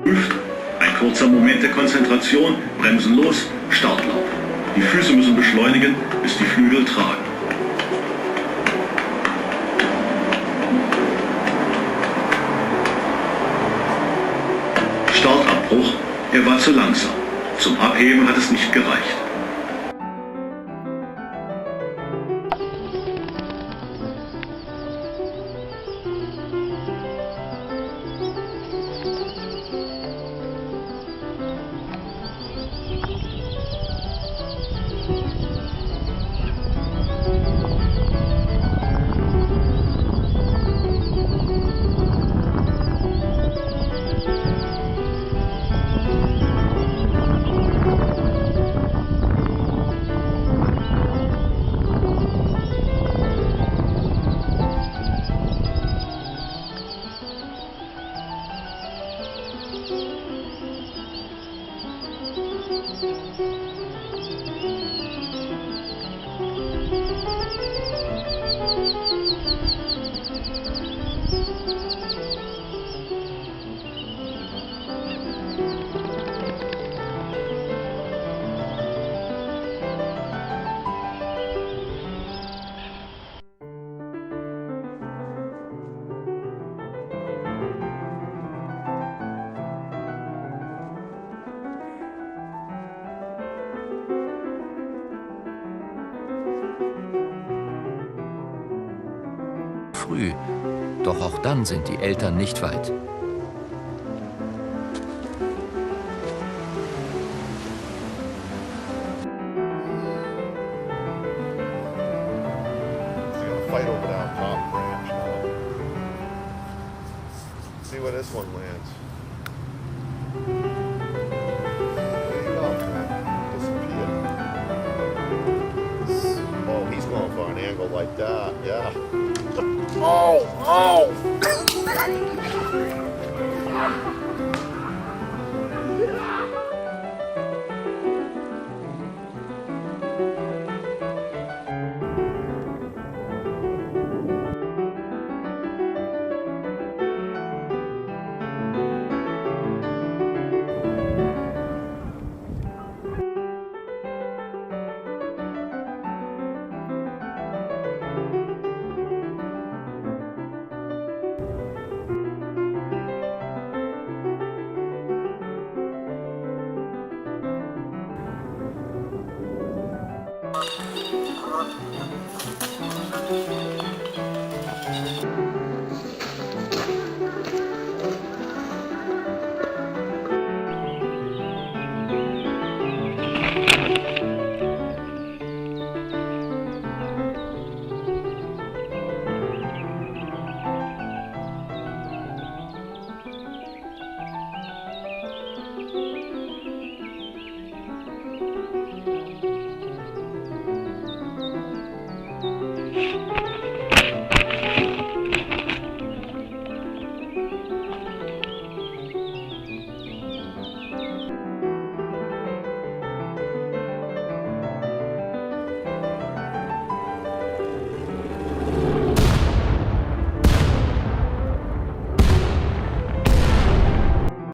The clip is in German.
Ein kurzer Moment der Konzentration, bremsen los, Startlauf. Die Füße müssen beschleunigen, bis die Flügel tragen. Startabbruch, er war zu langsam. Zum Abheben hat es nicht gereicht. Früh, doch auch dann sind die Eltern nicht weit. Fight over that top branch now. See where this one lands. There you go, man. Disappeared. Oh, he's going for an angle like that, yeah. Oh, oh!